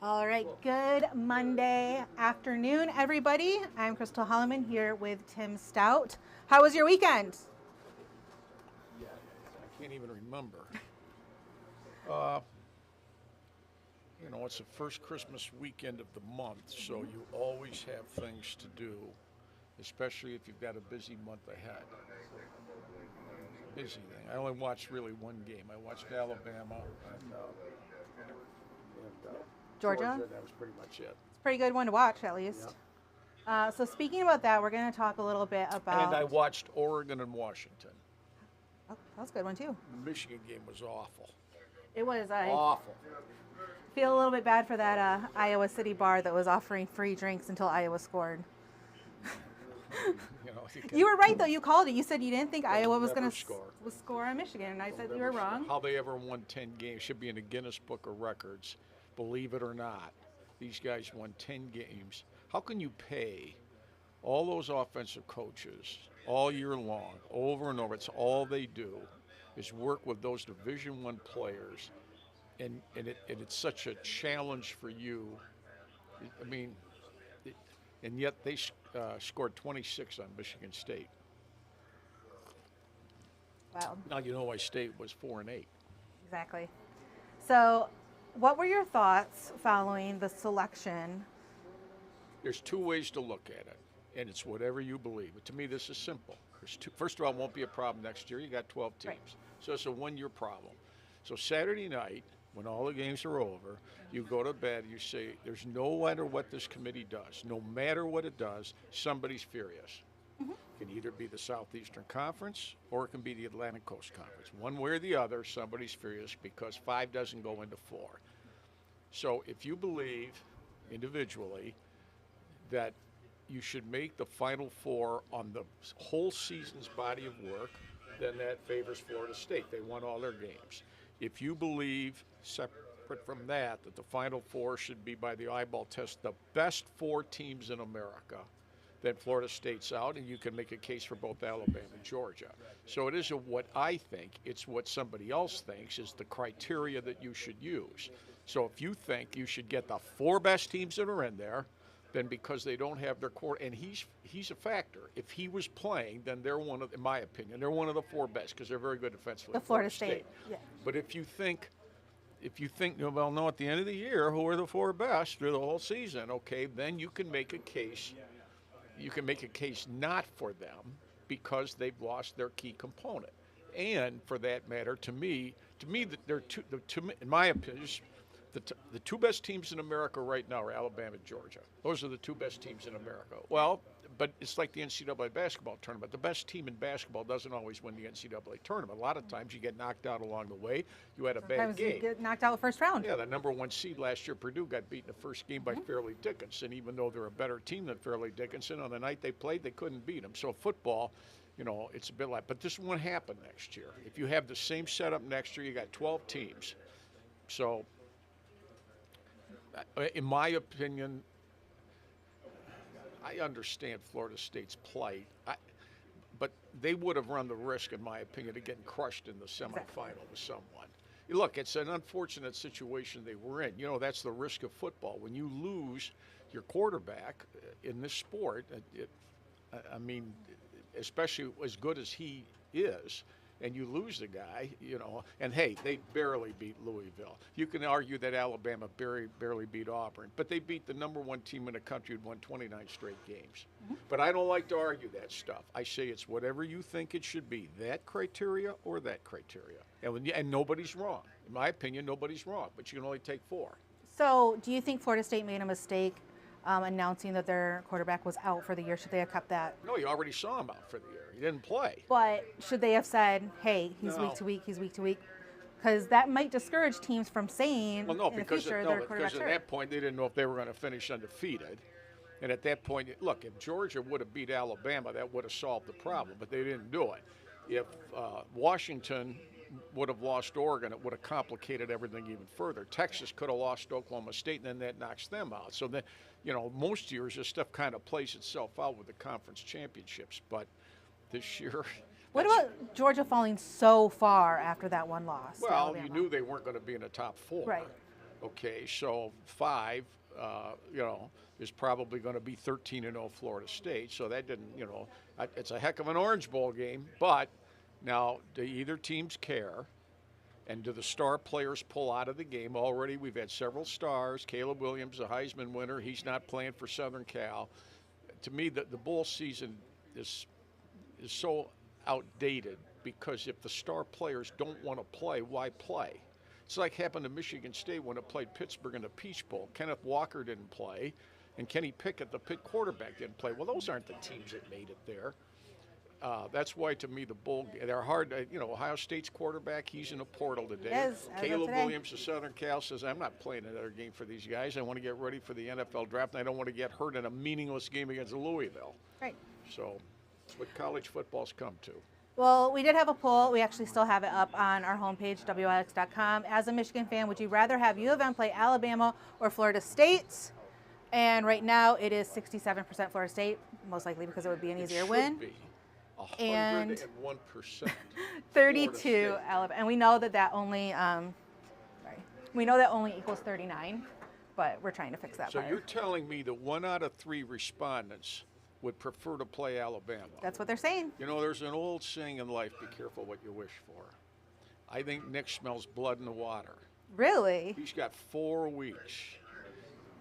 All right, good Monday afternoon, everybody. I'm Crystal Holloman here with Tim Staudt. How was your weekend? I can't even remember. It's the first Christmas weekend of the month, so you always have things to do, especially if you've got a busy month ahead. Busy thing. I only watched really one game. I watched Alabama and Georgia? That was pretty much it. It's a pretty good one to watch, at Yeah. least. So speaking about that, we're going to talk a little bit about. And I watched Oregon and Washington. Oh, that was a good one too. The Michigan game was awful. It was. I Awful. feel a little bit bad for that Iowa City bar that was offering free drinks until Iowa scored. You were right, though. You called it. You said you didn't think Iowa was going to score on Michigan, and I said you were wrong. How they ever won 10 games should be in the Guinness Book of Records. Believe it or not, these guys won 10 games. How can you pay all those offensive coaches all year long, over and over? It's all they do is work with those Division I players, and it's such a challenge for you. I mean, and yet they scored 26 on Michigan State. Wow. Now you know why State was 4-8. Exactly. So, what were your thoughts following the selection? There's two ways to look at it, and it's whatever you believe. But to me, this is simple. First of all, it won't be a problem next year. You got 12 teams. Right. So it's a one-year problem. So Saturday night, when all the games are over, you go to bed, you say, there's no matter what this committee does, no matter what it does, somebody's furious. It can either be the Southeastern Conference or it can be the Atlantic Coast Conference. One way or the other, somebody's furious because 5 doesn't go into 4. So if you believe individually that you should make the Final Four on the whole season's body of work, then that favors Florida State. They won all their games. If you believe, separate from that, that the Final Four should be by the eyeball test the best 4 teams in America, then Florida State's out, and you can make a case for both Alabama and Georgia. So it isn't what I think, it's what somebody else thinks is the criteria that you should use. So if you think you should get the 4 best teams that are in there, then because they don't have their core, and he's a factor. If he was playing, then they're one of, in my opinion, they're one of the 4 best because they're very good defensively. The Florida State. Yeah. But if you think, well, no, at the end of the year, who are the 4 best through the whole season? Okay, then you can make a case. You can make a case not for them because they've lost their key component. And for that matter, to me, they're in my opinion, the 2 best teams in America right now are Alabama and Georgia. Those are the 2 best teams in America. Well, but it's like the NCAA basketball tournament. The best team in basketball doesn't always win the NCAA tournament. A lot of times you get knocked out along the way. You had a bad game. You get knocked out first round. Yeah, the number 1 seed last year, Purdue, got beaten the first game by Fairleigh Dickinson. Even though they're a better team than Fairleigh Dickinson, on the night they played, they couldn't beat them. So football, it's a bit like, but this won't happen next year. If you have the same setup next year, you got 12 teams. So in my opinion, I understand Florida State's plight, but they would have run the risk, in my opinion, of getting crushed in the semifinal with someone. Look, it's an unfortunate situation they were in. That's the risk of football. When you lose your quarterback in this sport, especially as good as he is, and you lose the guy, and hey, they barely beat Louisville. You can argue that Alabama barely beat Auburn, but they beat the number 1 team in the country who'd won 29 straight games. But I don't like to argue that stuff. I say it's whatever you think it should be, that criteria or that criteria. And nobody's wrong. In my opinion, nobody's wrong, but you can only take 4. So, do you think Florida State made a mistake announcing that their quarterback was out for the year? Should they have kept that? No, you already saw him out for the year. He didn't play. But should they have said, hey, he's week to week, he's week to week? Because that might discourage teams from saying well, no, in the because future no, their quarterback's because at that point they didn't know if they were going to finish undefeated. And at that point, look, if Georgia would have beat Alabama, that would have solved the problem, but they didn't do it. If Washington would have lost Oregon, it would have complicated everything even further. Texas could have lost Oklahoma State, and then that knocks them out. So then, most years this stuff kind of plays itself out with the conference championships. But this year, what about Georgia falling so far after that one loss? Well, you knew they weren't going to be in the top 4. Right. Okay, so 5, is probably going to be 13-0 Florida State. So that didn't, it's a heck of an Orange Bowl game. But now, do either teams care? And do the star players pull out of the game? Already, we've had several stars. Caleb Williams, a Heisman winner, he's not playing for Southern Cal. To me, the bowl season is so outdated because if the star players don't want to play, why play? It's like happened to Michigan State when it played Pittsburgh in the Peach Bowl. Kenneth Walker didn't play, and Kenny Pickett, the Pitt quarterback, didn't play. Well, those aren't the teams that made it there. That's why, to me, the bowl, they're hard. Ohio State's quarterback, he's in a portal today. Yes, Caleb Williams of Southern Cal says, I'm not playing another game for these guys. I want to get ready for the NFL draft, and I don't want to get hurt in a meaningless game against Louisville. Right. So, that's what college football's come to. Well, we did have a poll. We actually still have it up on our homepage, WIX.com. As a Michigan fan, would you rather have U of M play Alabama or Florida State? And right now, it is 67% Florida State, most likely because it would be an easier win. Be. 101%. 32 Alabama, and we know that only equals 39, but we're trying to fix that. So part. you're telling me that 1 out of 3 respondents would prefer to play Alabama? That's what they're saying. There's an old saying in life: be careful what you wish for. I think Nick smells blood in the water. Really? He's got 4 weeks.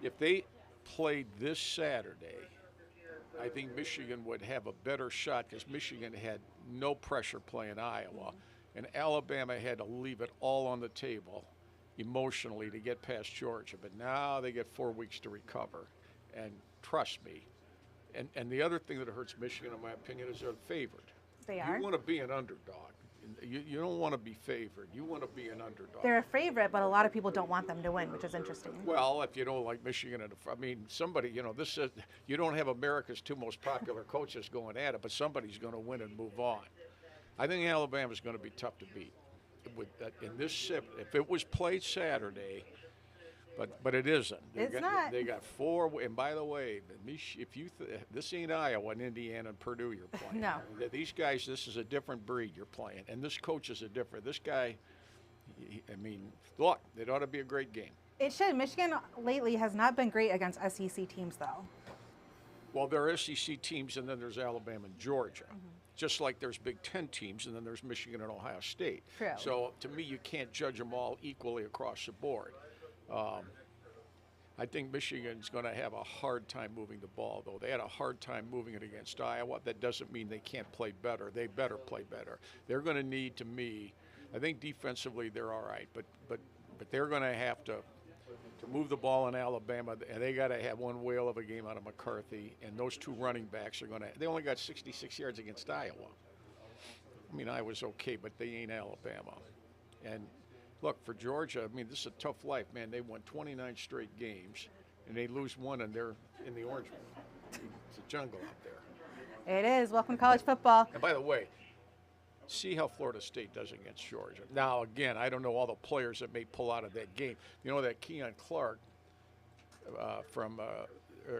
If they played this Saturday, I think Michigan would have a better shot because Michigan had no pressure playing Iowa, and Alabama had to leave it all on the table emotionally to get past Georgia. But now they get 4 weeks to recover, and trust me. And the other thing that hurts Michigan, in my opinion, is they're favored. They are. You want to be an underdog. You don't want to be favored. You want to be an underdog. They're a favorite, but a lot of people don't want them to win, which is interesting. Well, if you don't like Michigan, somebody, this is, you don't have America's 2 most popular coaches going at it, but somebody's going to win and move on. I think Alabama's going to be tough to beat. If it was played Saturday, but it isn't. Not. They got 4, and by the way, this ain't Iowa and Indiana and Purdue you're playing. No. These guys, this is a different breed you're playing, and this coach is this guy, look, it ought to be a great game. It should. Michigan lately has not been great against SEC teams, though. Well, there are SEC teams, and then there's Alabama and Georgia. Mm-hmm. Just like there's Big Ten teams, and then there's Michigan and Ohio State. True. So, to me, you can't judge them all equally across the board. I think Michigan's going to have a hard time moving the ball, though. They had a hard time moving it against Iowa. That doesn't mean they can't play better. They better play better. They're going to need, to me, I think defensively they're all right, but they're going to have to move the ball in Alabama, and they got to have one whale of a game out of McCarthy, and those 2 running backs are going to – they only got 66 yards against Iowa. Iowa's okay, but they ain't Alabama. And – look, for Georgia, this is a tough life, man. They won 29 straight games, and they lose 1, and they're in the Orange Bowl. It's a jungle out there. It is. Welcome to college football. And by the way, see how Florida State does against Georgia. Now, again, I don't know all the players that may pull out of that game. That Keon Clark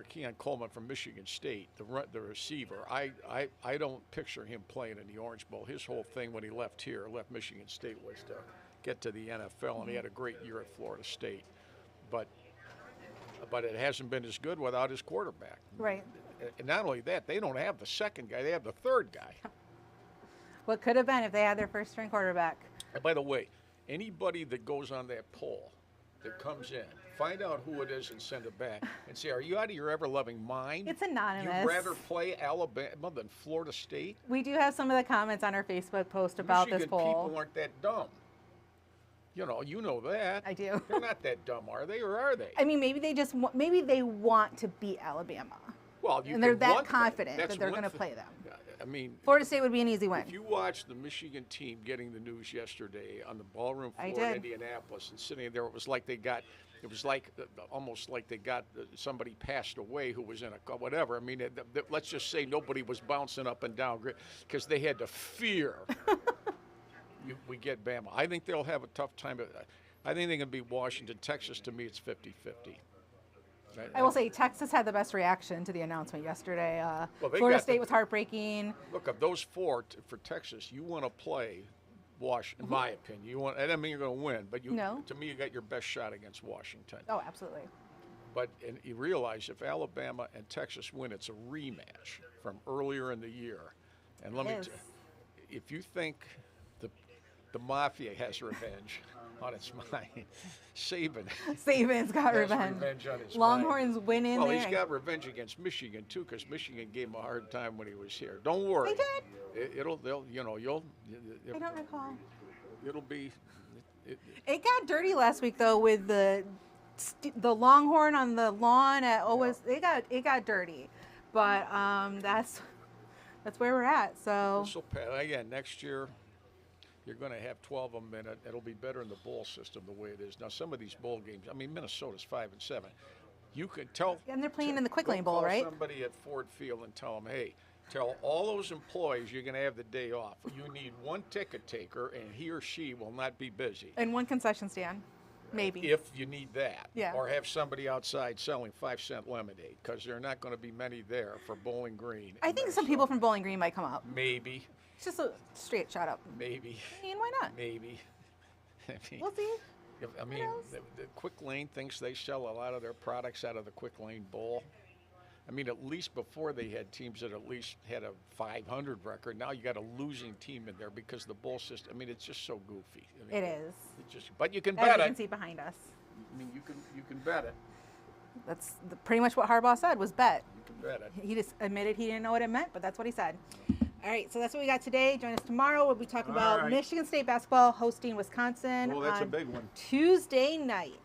Keon Coleman from Michigan State, the receiver, I don't picture him playing in the Orange Bowl. His whole thing when he left Michigan State was to get to the NFL, and he had a great year at Florida State. But it hasn't been as good without his quarterback. Right. And not only that, they don't have the second guy, they have the third guy. What could have been if they had their first-string quarterback. And by the way, anybody that goes on that poll that comes in, find out who it is and send it back and say, are you out of your ever-loving mind? It's anonymous. You'd rather play Alabama than Florida State? We do have some of the comments on our Facebook post about Michigan this poll. People aren't that dumb. You know that. I do. They're not that dumb, are they, or are they? Maybe they want to beat Alabama. Well, and they're that confident that they're going to play them. Florida State would be an ezy win. If you watched the Michigan team getting the news yesterday on the ballroom floor in Indianapolis and sitting there, it was almost like they got somebody passed away who was in a whatever. Let's just say nobody was bouncing up and down because they had to fear. We get Bama. I think they'll have a tough time. I think they can beat Washington. Texas, to me, it's 50-50. I will say Texas had the best reaction to the announcement yesterday. Florida State was heartbreaking. Look, of those 4 for Texas, you want to play in my opinion. You want, I don't mean you're going to win, but No. to me, you got your best shot against Washington. Oh, absolutely. But and you realize if Alabama and Texas win, it's a rematch from earlier in the year. And let me Yes. tell you, if you think the Mafia has revenge on its mind, Saban Saban's got has revenge. on his Longhorns mind. win in Well, there. he's got revenge against Michigan too, because Michigan gave him a hard time when he was here. Don't worry. They did? I don't recall. It'll be. It got dirty last week though with the Longhorn on the lawn at OS. It got dirty, but that's where we're at. So This'll pass. Again, next year, you're going to have 12 of them in it. It'll be better in the bowl system the way it is now. Some of these bowl games. I mean, Minnesota's 5-7. You can tell. and they're playing in the Quick go Lane Bowl, call right? Somebody at Ford Field and tell them, hey, tell all those employees you're going to have the day off. You need one ticket taker, and he or she will not be busy. And one concession stand, maybe. If you need that. Yeah. Or have somebody outside selling 5-cent lemonade, because there are not going to be many there for Bowling Green. I think some people from Bowling Green might come up. Maybe. It's just a straight shut up. Maybe. I mean, why not? Maybe. I mean, We'll see. I mean, the Quick Lane thinks they sell a lot of their products out of the Quick Lane Bowl. I mean, at least before they had teams that at least had a 500 record. Now you got a losing team in there because the bowl system. I mean, it's just so goofy. I mean, It is. but you can As bet you it. can see behind us. I mean, you can bet it. That's pretty much what Harbaugh said was bet. You can bet it. He just admitted he didn't know what it meant, but that's what he said. All right, so that's what we got today. Join us tomorrow. We'll be talking All about right. Michigan State basketball hosting Wisconsin Oh, that's a on big one. Tuesday night.